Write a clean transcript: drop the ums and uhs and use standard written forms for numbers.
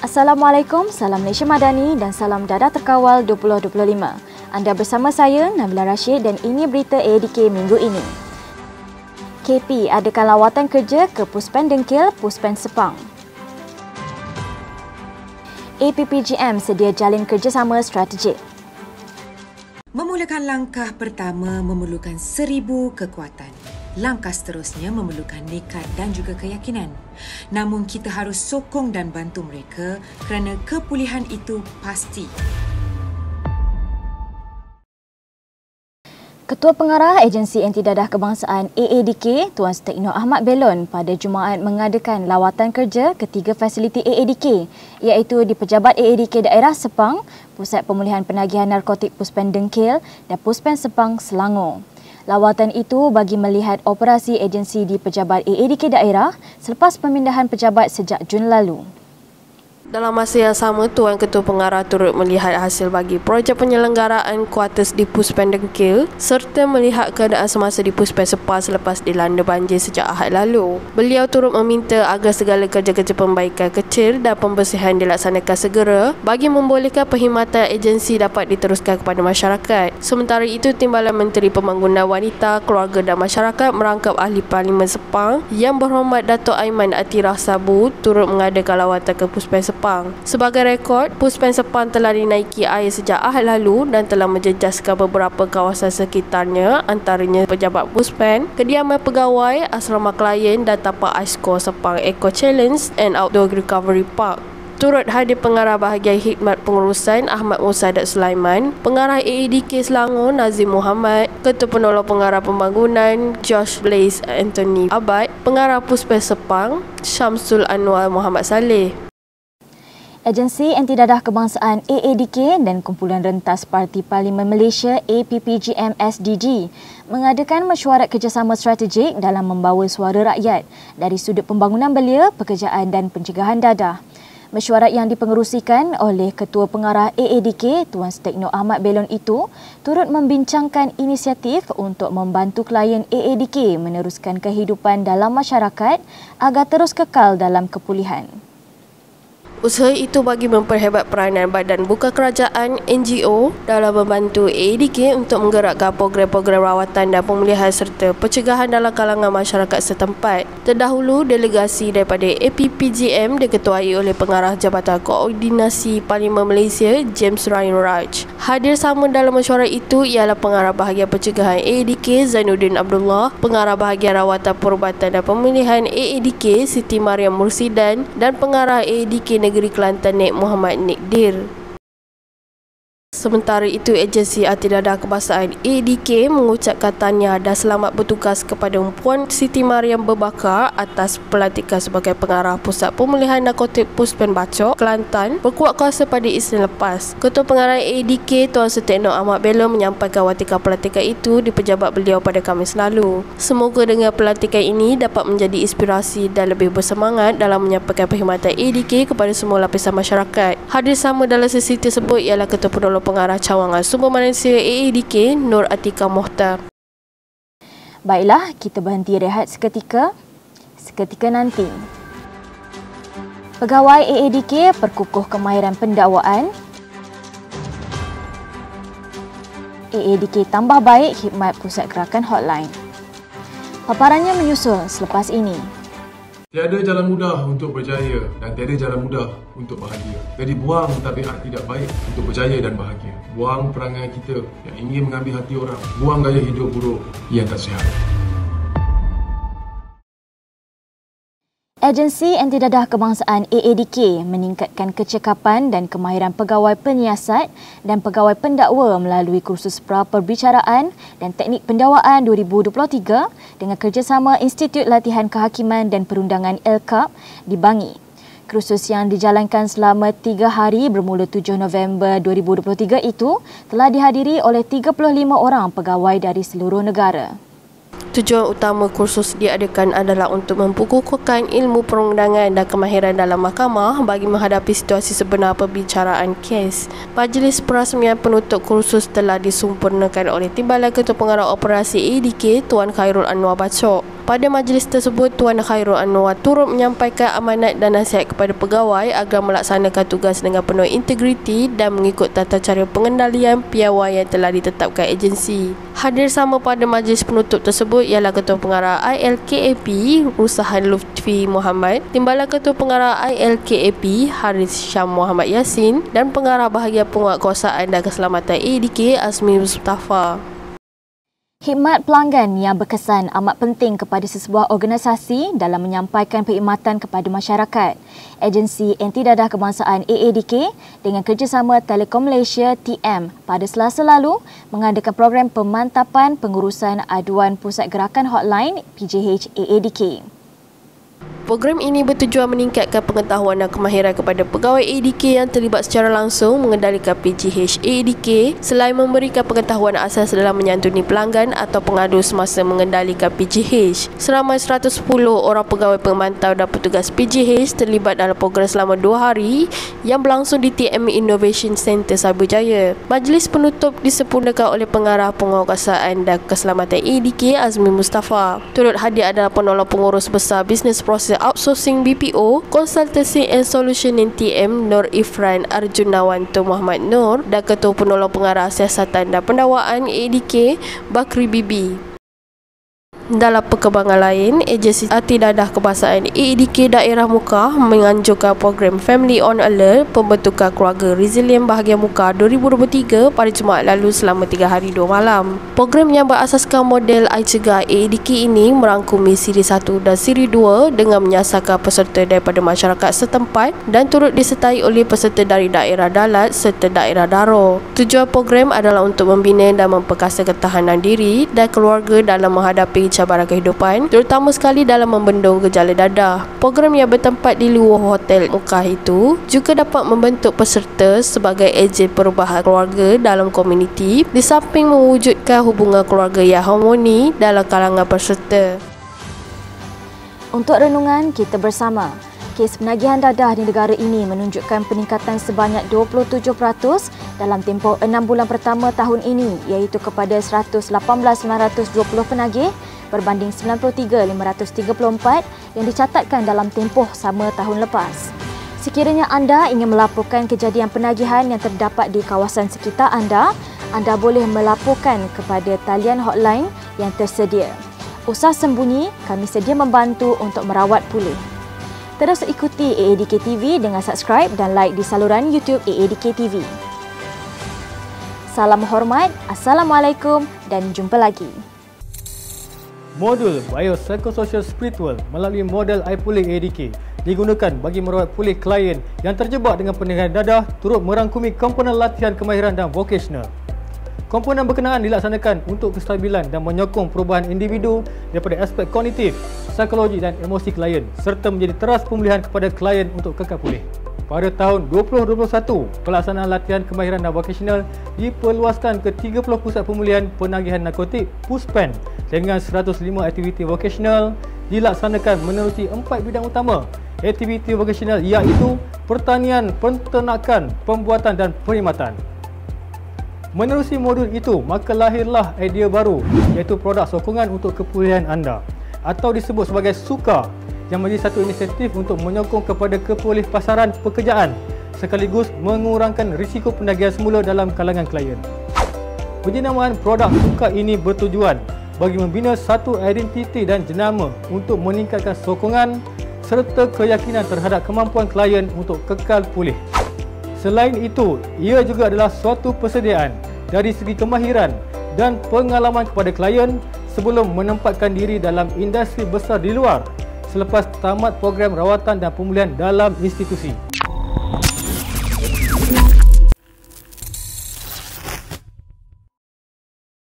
Assalamualaikum, salam Malaysia Madani dan salam Dadah Terkawal 2025. Anda bersama saya, Nabila Rashid dan ini berita AADK minggu ini. KP adakan lawatan kerja ke Puspen Dengkil, Puspen Sepang. APPGM sedia jalin kerjasama strategik. Memulakan langkah pertama memerlukan 1000 kekuatan. Langkah seterusnya memerlukan nekat dan juga keyakinan. Namun kita harus sokong dan bantu mereka kerana kepulihan itu pasti. Ketua Pengarah Agensi Anti Dadah Kebangsaan AADK, Tuan Stekno Ahmad Belon pada Jumaat mengadakan lawatan kerja ke 3 fasiliti AADK iaitu di Pejabat AADK Daerah Sepang, Pusat Pemulihan Penagihan Narkotik Puspen Dengkil dan Puspen Sepang Selangor. Lawatan itu bagi melihat operasi agensi di Pejabat AADK Daerah selepas pemindahan pejabat sejak Jun lalu. Dalam masa yang sama, Tuan Ketua Pengarah turut melihat hasil bagi projek penyelenggaraan kuartus di Puspen Dengkil serta melihat keadaan semasa di Puspen Sepang selepas dilanda banjir sejak Ahad lalu. Beliau turut meminta agar segala kerja-kerja pembaikan kecil dan pembersihan dilaksanakan segera bagi membolehkan perkhidmatan agensi dapat diteruskan kepada masyarakat. Sementara itu, Timbalan Menteri Pembangunan Wanita, Keluarga dan Masyarakat merangkap Ahli Parlimen Sepang Yang Berhormat Dato' Aiman Atirah Sabu turut mengadakan lawatan ke Puspen Sepang. Sebagai rekod, Puspen Sepang telah dinaiki air sejak Ahad lalu dan telah menjejaskan beberapa kawasan sekitarnya antaranya Pejabat Puspen, kediaman pegawai, asrama klien dan tapak Aiskor Sepang Eco Challenge and Outdoor Recovery Park. Turut hadir Pengarah Bahagian Khidmat Pengurusan Ahmad Musadat Sulaiman, Pengarah AADK Selangor Nazim Muhammad, Ketua Penolong Pengarah Pembangunan Josh Blaze Anthony Abad, Pengarah Puspen Sepang Syamsul Anwar Muhammad Saleh. Agensi Anti Dadah Kebangsaan AADK dan Kumpulan Rentas Parti Parlimen Malaysia APPGM SDG mengadakan mesyuarat kerjasama strategik dalam membawa suara rakyat dari sudut pembangunan belia, pekerjaan dan pencegahan dadah. Mesyuarat yang dipengerusikan oleh Ketua Pengarah AADK Tuan Stekno Ahmad Belon itu turut membincangkan inisiatif untuk membantu klien AADK meneruskan kehidupan dalam masyarakat agar terus kekal dalam kepulihan. Usaha itu bagi memperhebat peranan badan bukan kerajaan NGO dalam membantu AADK untuk menggerakkan program-program rawatan dan pemulihan serta pencegahan dalam kalangan masyarakat setempat. Terdahulu, delegasi daripada APPGM diketuai oleh Pengarah Jabatan Koordinasi Parlimen Malaysia James Ryan Raj. Hadir sama dalam mesyuarat itu ialah Pengarah Bahagian Pencegahan AADK Zainuddin Abdullah, Pengarah Bahagian Rawatan Perubatan dan Pemulihan AADK Siti Mariam Mursidan dan Pengarah AADK Negeri Kelantan Nek Muhammad Nikdir. Sementara itu, Agensi Anti Dadah Kebangsaan AADK mengucapkan tahniah dan selamat bertugas kepada Puan Siti Mariam Berbakar atas pelantikan sebagai Pengarah Pusat Pemulihan Narkotik Puspen Bacok, Kelantan berkuat kuasa pada Isnin lepas. Ketua Pengarah AADK Tuan Stekno Ahmad Belon menyampaikan watikan pelantikan itu di pejabat beliau pada Khamis lalu. Semoga dengan pelantikan ini dapat menjadi inspirasi dan lebih bersemangat dalam menyampaikan perkhidmatan AADK kepada semua lapisan masyarakat. Hadir sama dalam sesi tersebut ialah Ketua Penolong Pengarah Cawangan Sumber Manusia AADK Nur Atika Mohtar. Baiklah, kita berhenti rehat seketika nanti. Pegawai AADK perkukuh kemahiran pendakwaan. AADK tambah baik khidmat pusat gerakan hotline. Paparannya menyusul selepas ini. Tiada jalan mudah untuk berjaya dan tiada jalan mudah untuk bahagia. Jadi buang tabiat tidak baik untuk berjaya dan bahagia. Buang perangai kita yang ingin mengambil hati orang. Buang gaya hidup buruk yang tak sihat. Agensi Anti Dadah Kebangsaan AADK meningkatkan kecekapan dan kemahiran pegawai penyiasat dan pegawai pendakwa melalui kursus pra-perbicaraan dan teknik pendakwaan 2023 dengan kerjasama Institut Latihan Kehakiman dan Perundangan LKAP di Bangi. Kursus yang dijalankan selama 3 hari bermula 7 November 2023 itu telah dihadiri oleh 35 orang pegawai dari seluruh negara. Tujuan utama kursus diadakan adalah untuk memperkukuhkan ilmu perundangan dan kemahiran dalam mahkamah bagi menghadapi situasi sebenar perbicaraan kes. Majlis perasmian penutup kursus telah disempurnakan oleh Timbalan Ketua Pengarah Operasi AADK Tuan Khairul Anwar Bacok. Pada majlis tersebut, Tuan Khairul Anwar turut menyampaikan amanat dan nasihat kepada pegawai agar melaksanakan tugas dengan penuh integriti dan mengikut tata cara pengendalian piawai yang telah ditetapkan agensi. Hadir sama pada majlis penutup tersebut ialah Ketua Pengarah ILKAP Rusahan Lutfi Muhammad, Timbalan Ketua Pengarah ILKAP Haris Syam Muhammad Yasin dan Pengarah Bahagian Penguatkuasaan dan Keselamatan ADK Azmi Mustafa. Khidmat pelanggan yang berkesan amat penting kepada sesebuah organisasi dalam menyampaikan perkhidmatan kepada masyarakat. Agensi Anti Dadah Kebangsaan AADK dengan kerjasama Telekom Malaysia TM pada Selasa lalu mengadakan program pemantapan pengurusan aduan Pusat Gerakan Hotline PJH AADK. Program ini bertujuan meningkatkan pengetahuan dan kemahiran kepada pegawai ADK yang terlibat secara langsung mengendalikan PJH ADK selain memberikan pengetahuan asas dalam menyantuni pelanggan atau pengadu semasa mengendalikan PJH. Seramai 110 orang pegawai pemantau dan petugas PJH terlibat dalam program selama 2 hari yang berlangsung di TM Innovation Center Sabu Jaya. Majlis penutup disempurnakan oleh Pengarah Penguatkuasaan dan Keselamatan ADK Azmi Mustafa. Turut hadir adalah penolong pengurus besar Business Process Outsourcing BPO, Consultancy and Solution TM Nur Ifran Arjunawan Tun Muhammad Nur dan Ketua Penolong Pengarah Siasatan dan Pendakwaan ADK Bakri Bibi. Dalam perkembangan lain, Agensi Anti Dadah Kebangsaan AADK Daerah Mukah menganjurkan program Family on Alert Pembentukan Keluarga Resilient Bahagian Mukah 2023 pada Jumaat lalu selama 3 hari 2 malam. Program yang berasaskan model iCegah AADK ini merangkumi Siri 1 dan Siri 2 dengan menyasarkan peserta daripada masyarakat setempat dan turut disertai oleh peserta dari daerah dalat serta daerah daro. Tujuan program adalah untuk membina dan memperkasa ketahanan diri dan keluarga dalam menghadapi cabaran kehidupan, terutama sekali dalam membendung gejala dadah. Program yang bertempat di luar hotel Mukah itu juga dapat membentuk peserta sebagai ejen perubahan keluarga dalam komuniti di samping mewujudkan hubungan keluarga yang harmoni dalam kalangan peserta. Untuk renungan kita bersama, kes penagihan dadah di negara ini menunjukkan peningkatan sebanyak 27% dalam tempoh 6 bulan pertama tahun ini, iaitu kepada 118,920 penagih berbanding 93,534 yang dicatatkan dalam tempoh sama tahun lepas. Sekiranya anda ingin melaporkan kejadian penagihan yang terdapat di kawasan sekitar anda boleh melaporkan kepada talian hotline yang tersedia. Usah sembunyi, kami sedia membantu untuk merawat pulih. Terus ikuti AADK TV dengan subscribe dan like di saluran YouTube AADK TV. Salam hormat, Assalamualaikum dan jumpa lagi. Modul Biopsychosocial Spiritual melalui model iPulih AADK digunakan bagi merawat pulih klien yang terjebak dengan penagihan dadah, turut merangkumi komponen latihan kemahiran dan vocational. Komponen berkenaan dilaksanakan untuk kestabilan dan menyokong perubahan individu daripada aspek kognitif, psikologi dan emosi klien serta menjadi teras pemulihan kepada klien untuk kekal pulih. Pada tahun 2021, pelaksanaan latihan kemahiran dan vocational diperluaskan ke 30 pusat pemulihan penagihan narkotik PUSPEN dengan 105 aktiviti vocational dilaksanakan menerusi 4 bidang utama. Aktiviti vocational iaitu pertanian, penternakan, pembuatan dan perkhidmatan. Menerusi modul itu, maka lahirlah idea baru iaitu produk sokongan untuk kepulihan anda atau disebut sebagai SUKA yang menjadi satu inisiatif untuk menyokong kepada kepulihpasaran pekerjaan sekaligus mengurangkan risiko penagihan semula dalam kalangan klien. Penjenamaan produk SUKA ini bertujuan bagi membina satu identiti dan jenama untuk meningkatkan sokongan serta keyakinan terhadap kemampuan klien untuk kekal pulih. Selain itu, ia juga adalah suatu persediaan dari segi kemahiran dan pengalaman kepada klien sebelum menempatkan diri dalam industri besar di luar selepas tamat program rawatan dan pemulihan dalam institusi.